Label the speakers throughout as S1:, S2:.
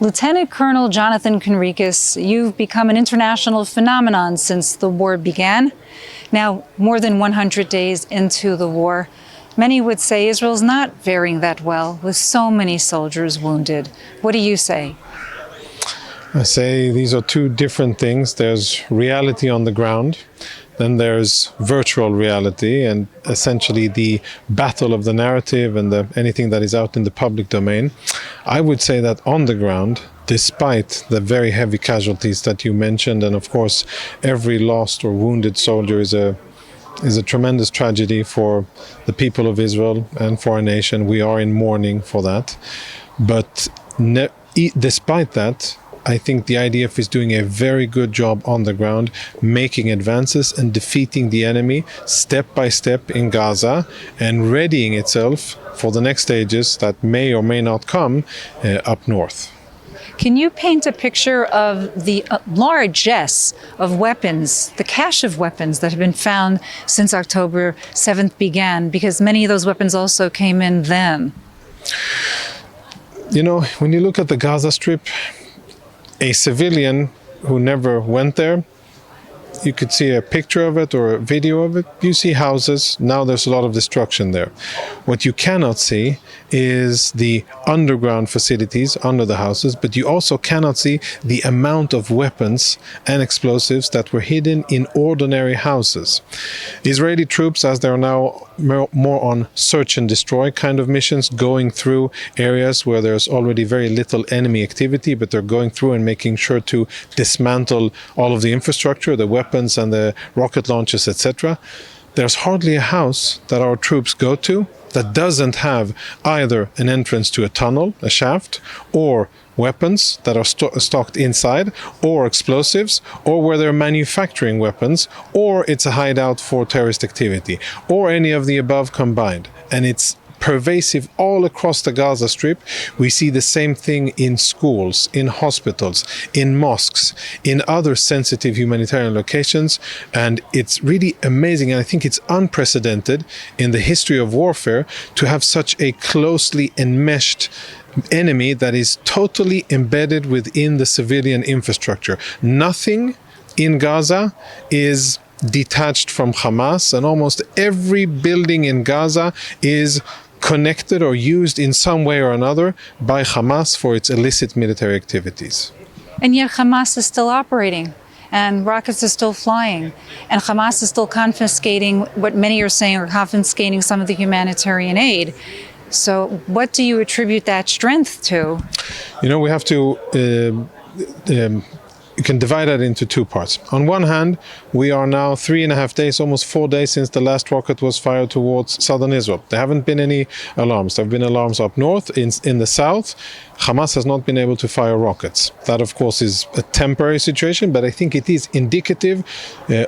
S1: Lieutenant Colonel Jonathan Conricus, you've become an international phenomenon since the war began. Now, more than 100 days into the war, many would say Israel's not faring that well, with so many soldiers wounded. What do you say?
S2: I say these are two different things. There's reality on the ground, then there's virtual reality, and essentially the battle of the narrative and anything that is out in the public domain. I would say that on the ground, despite the very heavy casualties that you mentioned, and of course every lost or wounded soldier is a tremendous tragedy for the people of Israel and for our nation. We are in mourning for that. But despite that, I think the IDF is doing a very good job on the ground, making advances and defeating the enemy step by step in Gaza and readying itself for the next stages that may or may not come up north.
S1: Can you paint a picture of the largesse of weapons, the cache of weapons that have been found since October 7th began? Because many of those weapons also came in then.
S2: You know, when you look at the Gaza Strip, a civilian who never went there, you could see a picture of it or a video of it. You see houses. Now there's a lot of destruction there. What you cannot see is the underground facilities under the houses, but you also cannot see the amount of weapons and explosives that were hidden in ordinary houses. Israeli troops, as they're now more on search and destroy kind of missions, going through areas where there's already very little enemy activity, but they're going through and making sure to dismantle all of the infrastructure, the weapons and the rocket launchers, etc. There's hardly a house that our troops go to that doesn't have either an entrance to a tunnel, a shaft, or weapons that are stocked inside, or explosives, or where they're manufacturing weapons, or it's a hideout for terrorist activity, or any of the above combined. And it's pervasive all across the Gaza Strip. We see the same thing in schools, in hospitals, in mosques, in other sensitive humanitarian locations, and it's really amazing, and I think it's unprecedented in the history of warfare to have such a closely enmeshed enemy that is totally embedded within the civilian infrastructure. Nothing in Gaza is detached from Hamas, and almost every building in Gaza is connected or used in some way or another by Hamas for its illicit military activities.
S1: And yet Hamas is still operating, and rockets are still flying, and Hamas is still confiscating what many are saying are confiscating some of the humanitarian aid. So what do you attribute that strength to?
S2: You know, we have to you can divide that into two parts. On one hand, we are now 3.5 days, almost 4 days since the last rocket was fired towards southern Israel. There haven't been any alarms. There have been alarms up north. In the south, Hamas has not been able to fire rockets. That, of course, is a temporary situation, but I think it is indicative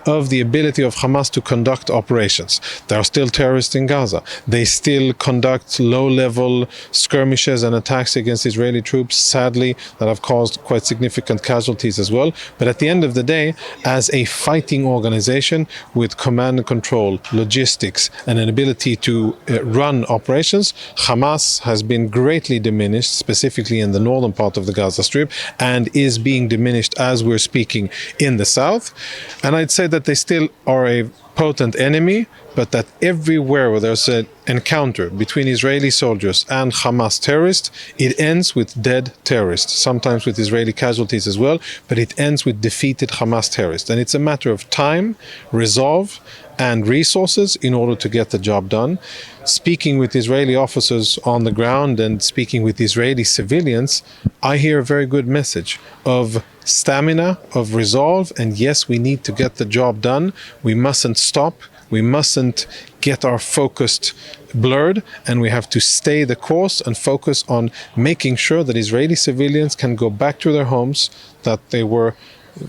S2: of the ability of Hamas to conduct operations. There are still terrorists in Gaza. They still conduct low-level skirmishes and attacks against Israeli troops, sadly, that have caused quite significant casualties as well. But at the end of the day, as a fighting organization with command and control, logistics, and an ability to run operations, Hamas has been greatly diminished, specifically in the northern part of the Gaza Strip, and is being diminished as we're speaking in the south. And I'd say that they still are a potent enemy, but that everywhere where there's an encounter between Israeli soldiers and Hamas terrorists, it ends with dead terrorists, sometimes with Israeli casualties as well, but it ends with defeated Hamas terrorists. And it's a matter of time, resolve, and resources in order to get the job done. Speaking with Israeli officers on the ground and speaking with Israeli civilians, I hear a very good message of stamina, of resolve, and yes, we need to get the job done. We mustn't stop. We mustn't get our focus blurred, and we have to stay the course and focus on making sure that Israeli civilians can go back to their homes that they were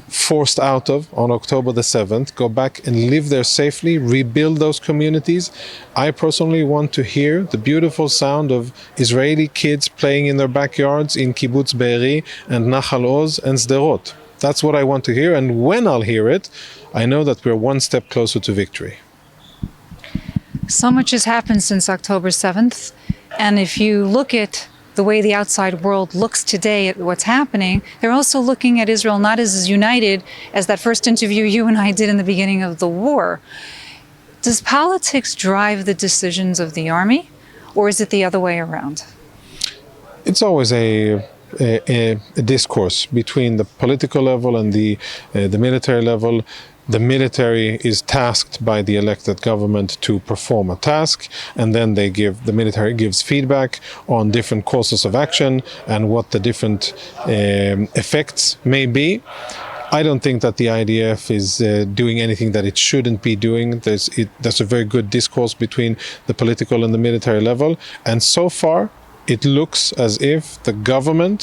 S2: forced out of on October the 7th, go back and live there safely, rebuild those communities. I personally want to hear the beautiful sound of Israeli kids playing in their backyards in Kibbutz Be'eri and Nahal Oz and Sderot. That's what I want to hear, and when I'll hear it, I know that we're one step closer to victory.
S1: So much has happened since October 7th, and if you look at the way the outside world looks today at what's happening, they're also looking at Israel not as united as that first interview you and I did in the beginning of the war. Does politics drive the decisions of the army, or is it the other way around?
S2: It's always a discourse between the political level and the military level. The military is tasked by the elected government to perform a task, and then the military gives feedback on different courses of action and what the different effects may be. I don't think that the IDF is doing anything that it shouldn't be doing. There's a very good discourse between the political and the military level, and so far it looks as if the government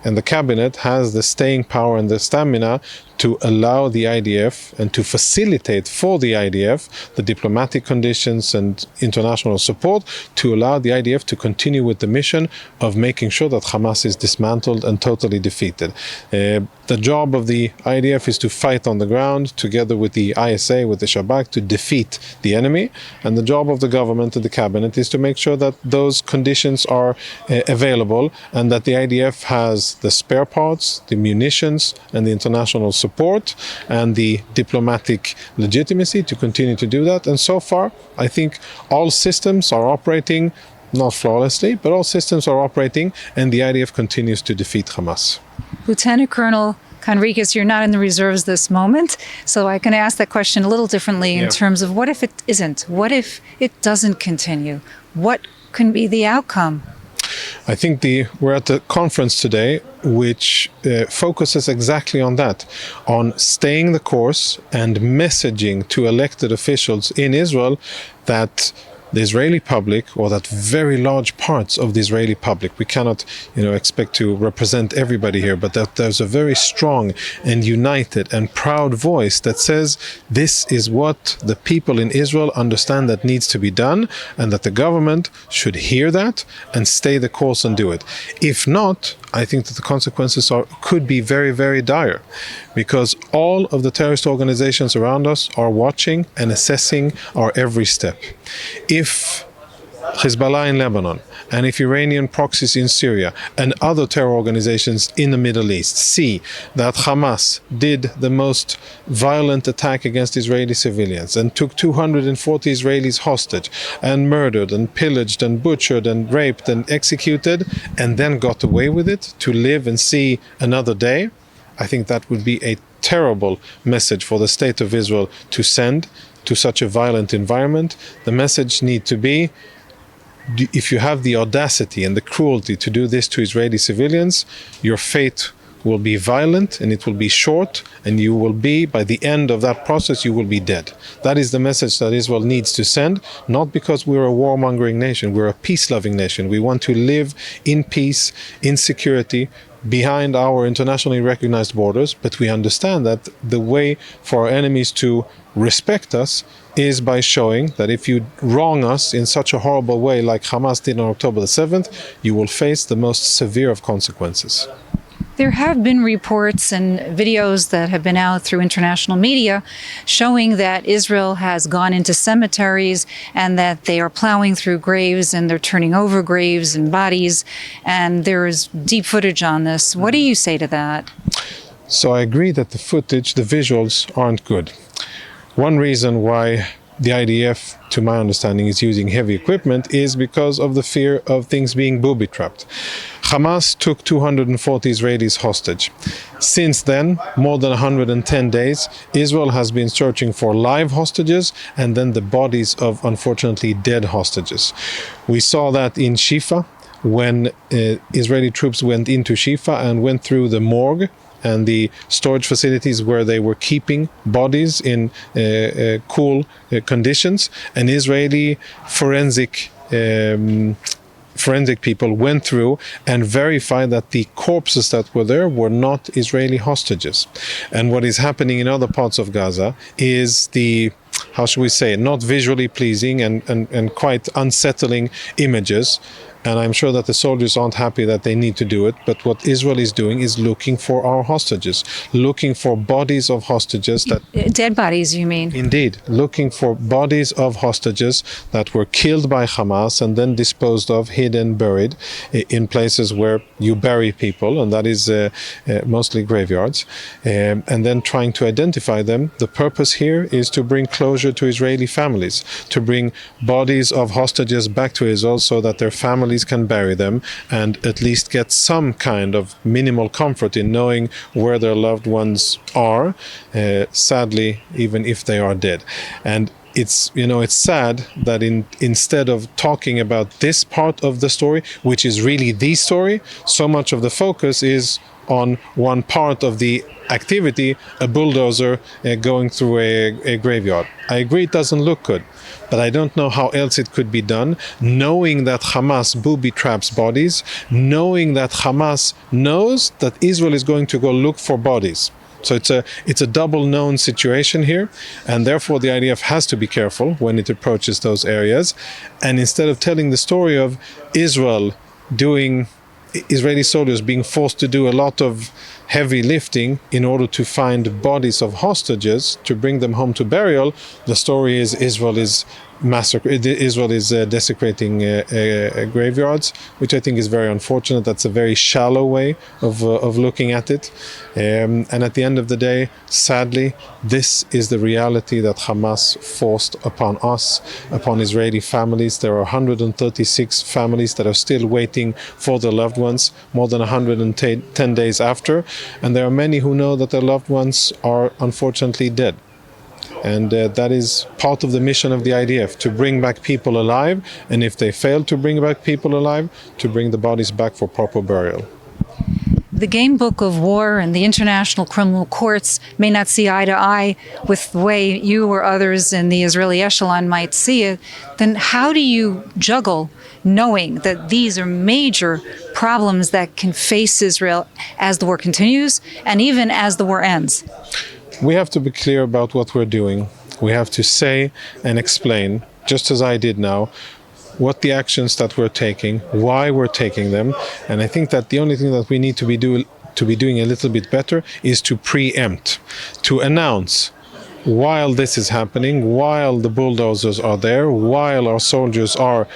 S2: and the cabinet has the staying power and the stamina to allow the IDF and to facilitate for the IDF the diplomatic conditions and international support to allow the IDF to continue with the mission of making sure that Hamas is dismantled and totally defeated. The job of the IDF is to fight on the ground together with the ISA, with the Shabak, to defeat the enemy. And the job of the government and the cabinet is to make sure that those conditions are available and that the IDF has the spare parts, the munitions, and the international support and the diplomatic legitimacy to continue to do that. And so far, I think all systems are operating, not flawlessly, but all systems are operating, and the IDF continues to defeat Hamas.
S1: Lieutenant Colonel Conricus, you're not in the reserves this moment, so I can ask that question a little differently in terms of what if it isn't? What if it doesn't continue? What can be the outcome?
S2: I think we're at a conference today which focuses exactly on that, on staying the course and messaging to elected officials in Israel that the Israeli public, or that very large parts of the Israeli public, we cannot expect to represent everybody here, but that there's a very strong and united and proud voice that says this is what the people in Israel understand that needs to be done, and that the government should hear that and stay the course and do it. If not, I think that the consequences could be very, very dire, because all of the terrorist organizations around us are watching and assessing our every step. If Hezbollah in Lebanon, and if Iranian proxies in Syria and other terror organizations in the Middle East see that Hamas did the most violent attack against Israeli civilians and took 240 Israelis hostage and murdered and pillaged and butchered and raped and executed and then got away with it to live and see another day, I think that would be a terrible message for the state of Israel to send to such a violent environment. The message needs to be, if you have the audacity and the cruelty to do this to Israeli civilians, your fate will be violent and it will be short, and you will be, by the end of that process, you will be dead. That is the message that Israel needs to send, not because we're a warmongering nation, we're a peace-loving nation. We want to live in peace, in security, behind our internationally recognized borders, but we understand that the way for our enemies to respect us is by showing that if you wrong us in such a horrible way like Hamas did on October the 7th, you will face the most severe of consequences.
S1: There have been reports and videos that have been out through international media showing that Israel has gone into cemeteries and that they are plowing through graves and they're turning over graves and bodies, and there is deep footage on this. What do you say to that?
S2: So I agree that the footage, the visuals aren't good. One reason why the IDF, to my understanding, is using heavy equipment is because of the fear of things being booby-trapped. Hamas took 240 Israelis hostage. Since then, more than 110 days, Israel has been searching for live hostages and then the bodies of, unfortunately, dead hostages. We saw that in Shifa, when Israeli troops went into Shifa and went through the morgue and the storage facilities where they were keeping bodies in cool conditions. And Israeli forensic people went through and verified that the corpses that were there were not Israeli hostages. And what is happening in other parts of Gaza is how should we say, not visually pleasing and quite unsettling images and I'm sure that the soldiers aren't happy that they need to do it, but what Israel is doing is looking for our hostages, looking for bodies of hostages that...
S1: Dead bodies, you mean?
S2: Indeed, looking for bodies of hostages that were killed by Hamas and then disposed of, hidden, buried in places where you bury people, and that is mostly graveyards, and then trying to identify them. The purpose here is to bring closure to Israeli families, to bring bodies of hostages back to Israel so that their families can bury them and at least get some kind of minimal comfort in knowing where their loved ones are, sadly, even if they are dead. And it's sad that instead of talking about this part of the story, which is really the story, so much of the focus is on one part of the activity, a bulldozer going through a graveyard. I agree it doesn't look good, but I don't know how else it could be done, knowing that Hamas booby traps bodies, knowing that Hamas knows that Israel is going to go look for bodies. So it's a double known situation here, and therefore the IDF has to be careful when it approaches those areas. And instead of telling the story of Israeli soldiers being forced to do a lot of heavy lifting in order to find bodies of hostages to bring them home to burial, the story is Israel is desecrating graveyards, which I think is very unfortunate. That's a very shallow way of looking at it. And at the end of the day, sadly, this is the reality that Hamas forced upon us, upon Israeli families. There are 136 families that are still waiting for their loved ones, more than 110 days after. And there are many who know that their loved ones are unfortunately dead. And that is part of the mission of the IDF, to bring back people alive, and if they fail to bring back people alive, to bring the bodies back for proper burial.
S1: The game book of war and the international criminal courts may not see eye to eye with the way you or others in the Israeli echelon might see it. Then how do you juggle knowing that these are major problems that can face Israel as the war continues and even as the war ends?
S2: We have to be clear about what we're doing. We have to say and explain, just as I did now, what the actions that we're taking, why we're taking them. And I think that the only thing that we need to be doing a little bit better is to preempt, to announce while this is happening, while the bulldozers are there, while our soldiers are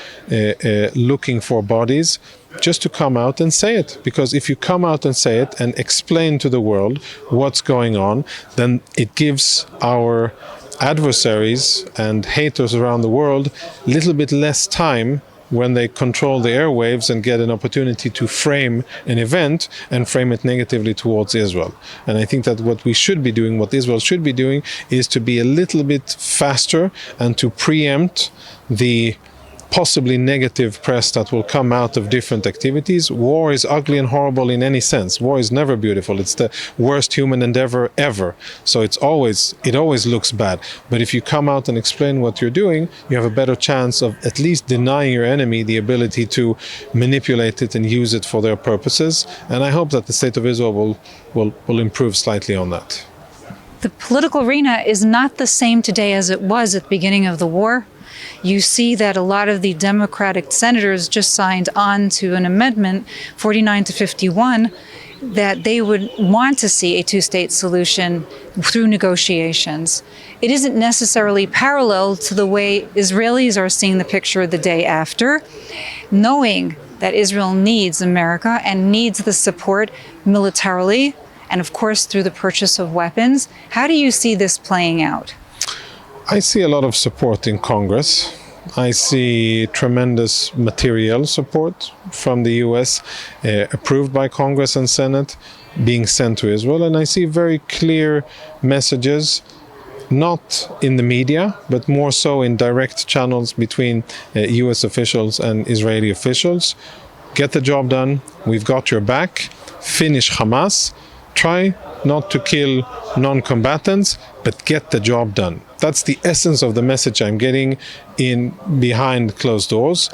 S2: looking for bodies, just to come out and say it. Because if you come out and say it and explain to the world what's going on, then it gives our adversaries and haters around the world a little bit less time when they control the airwaves and get an opportunity to frame an event and frame it negatively towards Israel. And I think that what we should be doing, what Israel should be doing, is to be a little bit faster and to preempt the possibly negative press that will come out of different activities. War is ugly and horrible in any sense. War is never beautiful. It's the worst human endeavor ever. So it always looks bad. But if you come out and explain what you're doing, you have a better chance of at least denying your enemy the ability to manipulate it and use it for their purposes. And I hope that the state of Israel will improve slightly on that.
S1: The political arena is not the same today as it was at the beginning of the war. You see that a lot of the Democratic senators just signed on to an amendment, 49 to 51, that they would want to see a two-state solution through negotiations. It isn't necessarily parallel to the way Israelis are seeing the picture the day after, knowing that Israel needs America and needs the support militarily and, of course, through the purchase of weapons. How do you see this playing out?
S2: I see a lot of support in Congress. I see tremendous material support from the US, approved by Congress and Senate, being sent to Israel. And I see very clear messages, not in the media, but more so in direct channels between US officials and Israeli officials. Get the job done. We've got your back. Finish Hamas. Try not to kill non-combatants, but get the job done. That's the essence of the message I'm getting in behind closed doors.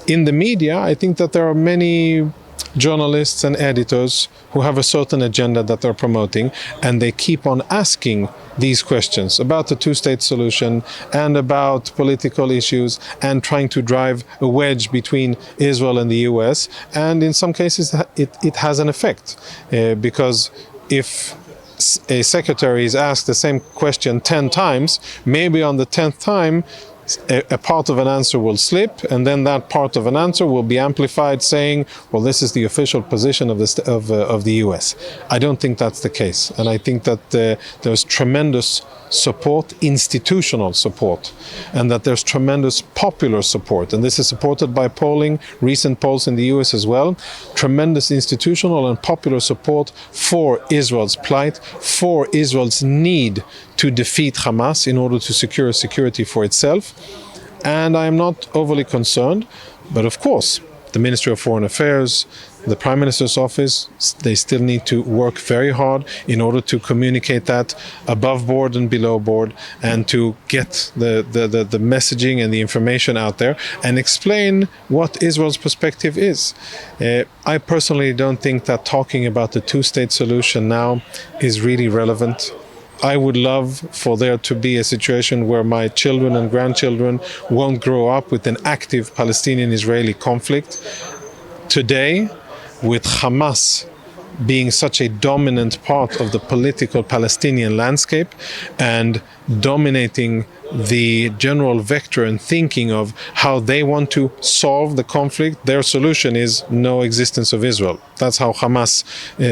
S2: In the media, I think that there are many journalists and editors who have a certain agenda that they're promoting, and they keep on asking these questions about the two-state solution and about political issues and trying to drive a wedge between Israel and the US. And in some cases, it has an effect because if a secretary is asked the same question 10 times, maybe on the 10th time, a part of an answer will slip, and then that part of an answer will be amplified, saying, "Well, this is the official position of the U.S." I don't think that's the case, and I think that there's tremendous support, institutional support, and that there's tremendous popular support, and this is supported by polling, recent polls in the U.S. as well. Tremendous institutional and popular support for Israel's plight, for Israel's need to defeat Hamas in order to secure security for itself. And I am not overly concerned, but of course, the Ministry of Foreign Affairs, the Prime Minister's office, they still need to work very hard in order to communicate that above board and below board, and to get the messaging and the information out there and explain what Israel's perspective is. I personally don't think that talking about the two-state solution now is really relevant. I would love for there to be a situation where my children and grandchildren won't grow up with an active Palestinian-Israeli conflict. Today, with Hamas being such a dominant part of the political Palestinian landscape and dominating the general vector and thinking of how they want to solve the conflict, their solution is no existence of Israel. That's how Hamas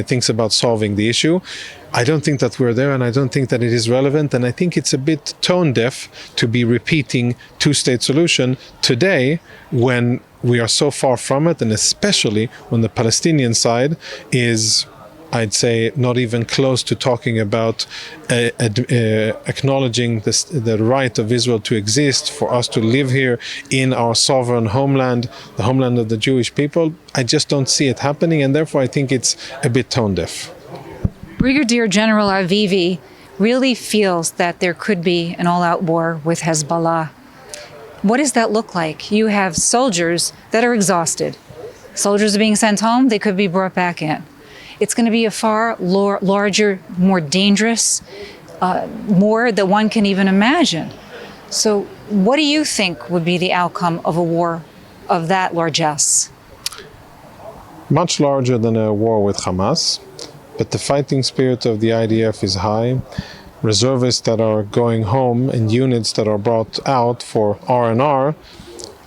S2: thinks about solving the issue. I don't think that we're there, and I don't think that it is relevant, and I think it's a bit tone deaf to be repeating two-state solution today when we are so far from it, and especially when the Palestinian side is, I'd say, not even close to talking about acknowledging the right of Israel to exist, for us to live here in our sovereign homeland, the homeland of the Jewish people. I just don't see it happening, and therefore I think it's a bit tone deaf.
S1: Brigadier General Avivi really feels that there could be an all-out war with Hezbollah. What does that look like? You have soldiers that are exhausted. Soldiers are being sent home, they could be brought back in. It's going to be a far larger, more dangerous war that one can even imagine. So what do you think would be the outcome of a war of that largesse?
S2: Much larger than a war with Hamas, but the fighting spirit of the IDF is high. Reservists that are going home and units that are brought out for R&R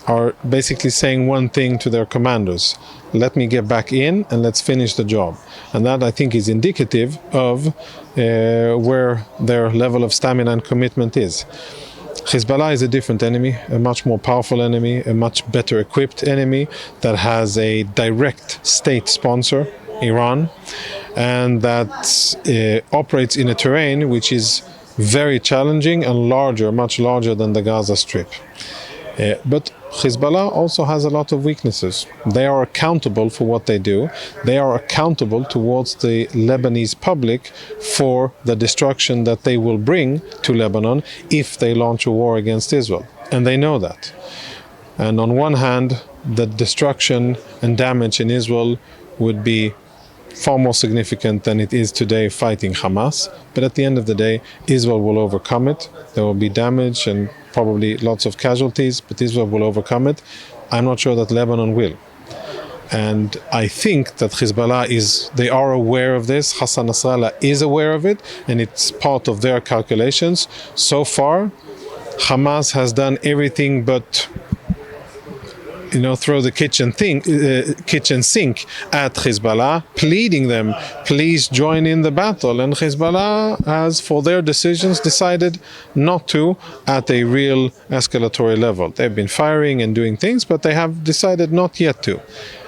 S2: are basically saying one thing to their commanders: let me get back in and let's finish the job. And that, I think, is indicative of where their level of stamina and commitment is. Hezbollah is a different enemy, a much more powerful enemy, a much better equipped enemy that has a direct state sponsor, Iran, and that operates in a terrain which is very challenging and larger, much larger than the Gaza Strip. But Hezbollah also has a lot of weaknesses. They are accountable for what they do. They are accountable towards the Lebanese public for the destruction that they will bring to Lebanon if they launch a war against Israel. And they know that. And on one hand, the destruction and damage in Israel would be far more significant than it is today fighting Hamas. But at the end of the day, Israel will overcome it. There will be damage and probably lots of casualties, but Israel will overcome it. I'm not sure that Lebanon will. And I think that Hezbollah they are aware of this. Hassan Nasrallah is aware of it, and it's part of their calculations. So far, Hamas has done everything but throw the kitchen sink at Hezbollah, pleading them, please join in the battle. And Hezbollah has, for their decisions, decided not to at a real escalatory level. They've been firing and doing things, but they have decided not yet to.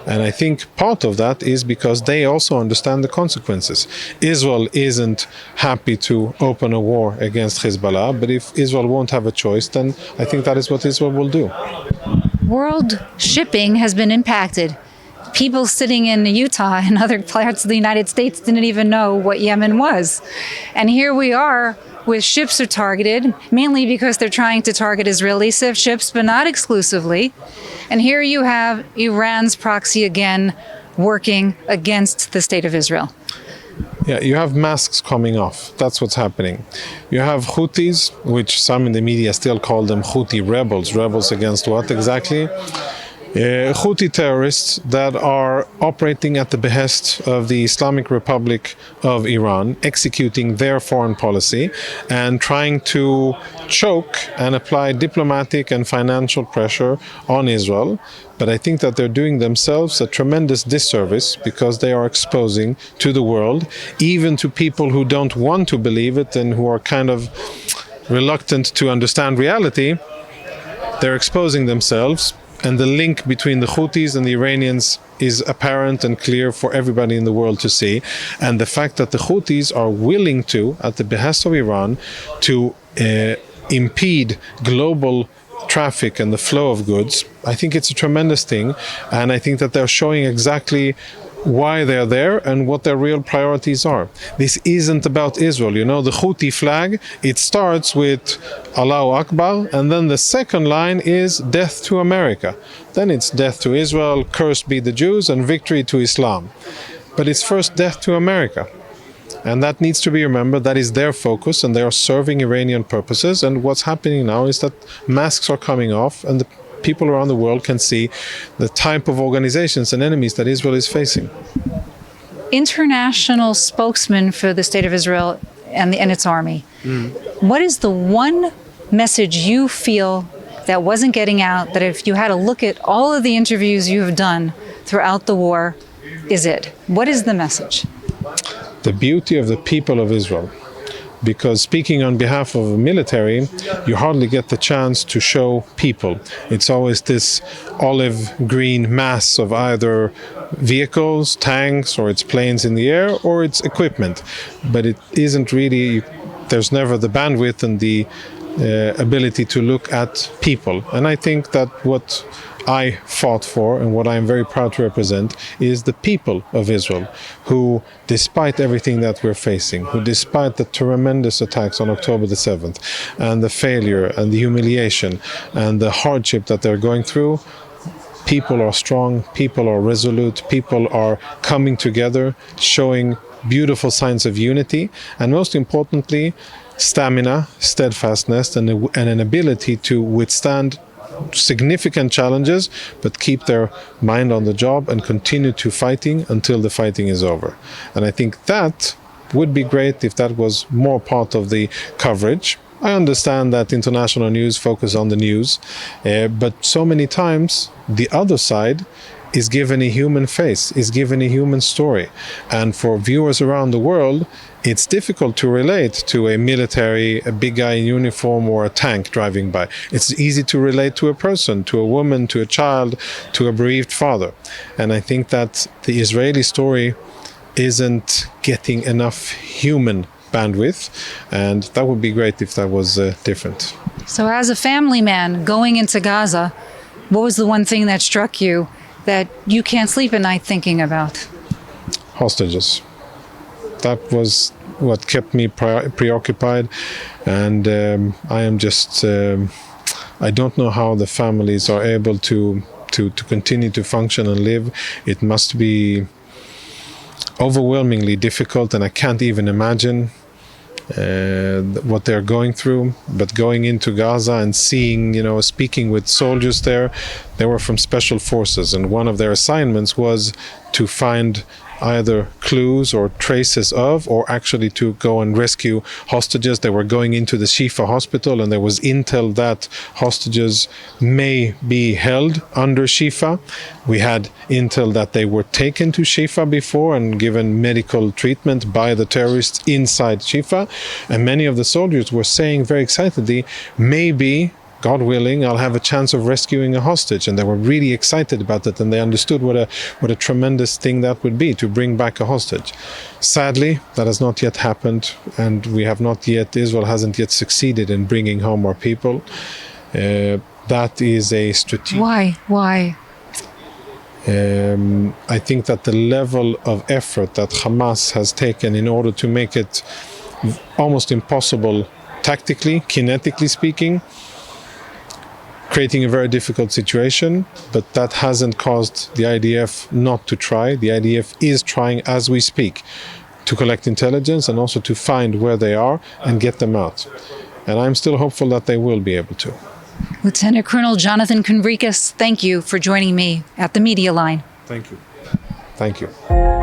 S2: And I think part of that is because they also understand the consequences. Israel isn't happy to open a war against Hezbollah, but if Israel won't have a choice, then I think that is what Israel will do.
S1: World shipping has been impacted. People sitting in Utah and other parts of the United States didn't even know what Yemen was. And here we are with ships are targeted, mainly because they're trying to target Israeli ships, but not exclusively. And here you have Iran's proxy again working against the state of Israel?
S2: Yeah, you have masks coming off. That's what's happening. You have Houthis, which some in the media still call them Houthi rebels. Rebels against what exactly? Houthi terrorists that are operating at the behest of the Islamic Republic of Iran, executing their foreign policy and trying to choke and apply diplomatic and financial pressure on Israel. But I think that they're doing themselves a tremendous disservice because they are exposing to the world, even to people who don't want to believe it and who are kind of reluctant to understand reality, they're exposing themselves. And the link between the Houthis and the Iranians is apparent and clear for everybody in the world to see. And the fact that the Houthis are willing to, at the behest of Iran, to impede global traffic and the flow of goods, I think it's a tremendous thing. And I think that they're showing exactly why they're there and what their real priorities are. This isn't about Israel. You know, the Houthi flag, it starts with Allahu Akbar, and then the second line is death to America. Then it's death to Israel, cursed be the Jews, and victory to Islam. But it's first death to America. And that needs to be remembered. That is their focus, and they are serving Iranian purposes. And what's happening now is that masks are coming off, and the people around the world can see the type of organizations and enemies that Israel is facing.
S1: International spokesman for the state of Israel and its army. What is the one message you feel that wasn't getting out, that if you had to look at all of the interviews you have done throughout the war, is it? What is the message?
S2: The beauty of the people of Israel. Because speaking on behalf of a military, you hardly get the chance to show people. It's always this olive green mass of either vehicles, tanks, or it's planes in the air, or it's equipment. But it isn't really, there's never the bandwidth and the ability to look at people. And I think that what I fought for and what I am very proud to represent is the people of Israel, who, despite everything that we're facing, who despite the tremendous attacks on October the 7th and the failure and the humiliation and the hardship that they're going through, people are strong, people are resolute, people are coming together, showing beautiful signs of unity, and most importantly, stamina, steadfastness, and an ability to withstand significant challenges, but keep their mind on the job and continue to fighting until the fighting is over. And I think that would be great if that was more part of the coverage. I understand that international news focus on the news, but so many times the other side is given a human face, is given a human story. And for viewers around the world, it's difficult to relate to a military, a big guy in uniform, or a tank driving by. It's easy to relate to a person, to a woman, to a child, to a bereaved father. And I think that the Israeli story isn't getting enough human bandwidth, and that would be great if that was different.
S1: So as a family man going into Gaza, what was the one thing that struck you that you can't sleep at night thinking about?
S2: Hostages. That was what kept me preoccupied, and I am just I don't know how the families are able to continue to function and live. It must be overwhelmingly difficult, and I can't even imagine what they're going through. But going into Gaza and seeing, speaking with soldiers there, they were from special forces, and one of their assignments was to find either clues or traces of, or actually to go and rescue hostages. They were going into the Shifa hospital, and there was intel that hostages may be held under Shifa. We had intel that they were taken to Shifa before and given medical treatment by the terrorists inside Shifa. And many of the soldiers were saying very excitedly, maybe, God willing, I'll have a chance of rescuing a hostage. And they were really excited about it, and they understood what a tremendous thing that would be, to bring back a hostage. Sadly, that has not yet happened, and Israel hasn't yet succeeded in bringing home our people. That is a strategic...
S1: Why?
S2: I think that the level of effort that Hamas has taken in order to make it almost impossible tactically, kinetically speaking, creating a very difficult situation, but that hasn't caused the IDF not to try. The IDF is trying as we speak to collect intelligence and also to find where they are and get them out. And I'm still hopeful that they will be able to.
S1: Lieutenant Colonel Jonathan Conricus, thank you for joining me at the Media Line.
S2: Thank you. Thank you.